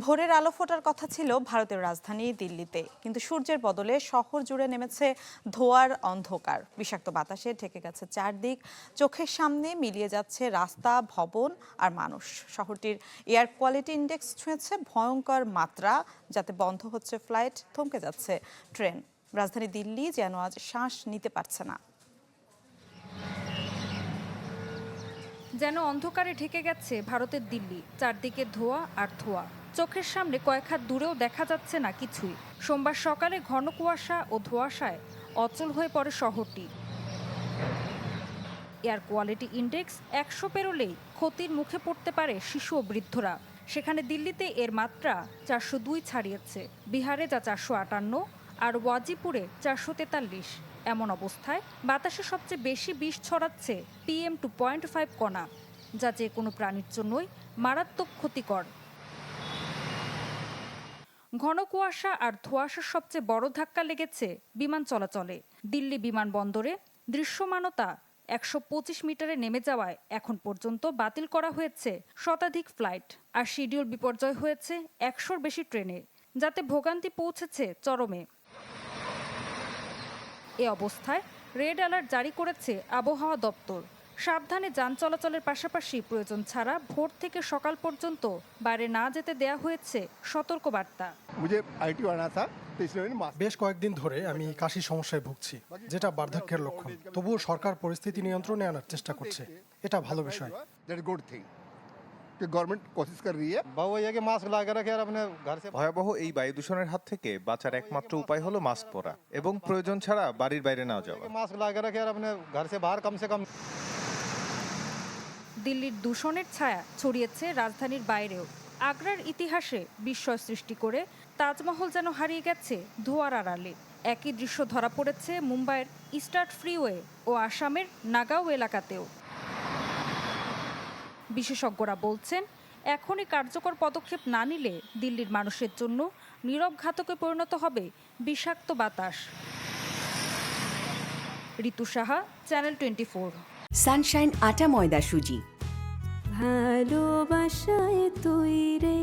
ভোরের আলো ফোটার কথা ছিল ভারতের রাজধানী দিল্লিতে, কিন্তু সূর্যের বদলে শহর জুড়ে নেমেছে ধোঁয়ার অন্ধকার। বিষাক্ত বাতাসে ঢেকে গেছে চারদিক, চোখের সামনে মিলিয়ে যাচ্ছে রাস্তা, ভবন আর মানুষ। শহরটির এয়ার কোয়ালিটি ইন্ডেক্স ছুঁয়েছে ভয়ঙ্কর মাত্রা, যাতে বন্ধ হচ্ছে ফ্লাইট, থমকে যাচ্ছে ট্রেন। রাজধানী দিল্লি যেন আজ শ্বাস নিতে পারছে না। যেন অন্ধকারে ঢেকে গেছে ভারতের দিল্লি, চারদিকে ধোঁয়া আর ধোঁয়া। চোখের সামনে কয়েক হাত দূরেও দেখা যাচ্ছে না কিছুই। সোমবার সকালে ঘন কুয়াশা ও ধোঁয়াশায় অচল হয়ে পড়ে শহরটি। এয়ার কোয়ালিটি ইন্ডেক্স 100 পেরোলেই ক্ষতির মুখে পড়তে পারে শিশু ও বৃদ্ধরা। সেখানে দিল্লিতে এর মাত্রা 402 ছাড়িয়েছে। বিহারে যা 458 আর ওয়াজিপুরে 443। এমন অবস্থায় বাতাসে সবচেয়ে বেশি বিষ ছড়াচ্ছে PM 2.5 কণা, যা যে কোনো প্রাণীর জন্যই মারাত্মক ক্ষতিকর। ঘন কুয়াশা আর ধোঁয়াশার সবচেয়ে বড় ধাক্কা লেগেছে বিমান চলাচলে। দিল্লি বিমানবন্দরে দৃশ্যমানতা 125 মিটারে নেমে যাওয়ায় এখন পর্যন্ত বাতিল করা হয়েছে শতাধিক ফ্লাইট, আর শিডিউল বিপর্যয় হয়েছে 100-র বেশি ট্রেনে, যাতে ভোগান্তি পৌঁছেছে চরমে। এ অবস্থায় রেড অ্যালার্ট জারি করেছে আবহাওয়া দপ্তর। সাবধানে যান চলাচলের পাশাপাশি প্রয়োজন ছাড়া ভোর থেকে সকাল পর্যন্ত বাইরে না যেতে দেয়া হয়েছে সতর্কবার্তা। বেশ কয়েকদিন ধরে আমি কাশি সমস্যায় ভুগছি, যেটা বার্ধক্যের লক্ষণ। তবুও সরকার পরিস্থিতি নিয়ন্ত্রণে আনার চেষ্টা করছে, এটা ভালো বিষয়। ভয়াবহ এই বায়ু দূষণের হাত থেকে বাঁচার একমাত্র উপায় হলো মাস্ক পরা এবং প্রয়োজন ছাড়া বাড়ির বাইরে না যাওয়া। দিল্লির দূষণের ছায়া ছড়িয়েছে রাজধানীর বাইরেও। আগ্রার ইতিহাসে বিস্ময় সৃষ্টি করে তাজমহল যেন হারিয়ে গেছে ধোঁয়ার আড়ালে। একই দৃশ্য ধরা পড়েছে মুম্বাইয়ের ইস্টার্ন ফ্রিওয়ে ও আসামের নাগাঁও এলাকাতেও। বিশেষজ্ঞরা বলছেন, এখনই কার্যকর পদক্ষেপ না নিলে দিল্লির মানুষের জন্য নীরব ঘাতকে পরিণত হবে বিষাক্ত বাতাস। ঋতু সাহা, চ্যানেল 24। সানশাইন আটা ময়দা সুজি। ভালোবাসায় তৈরি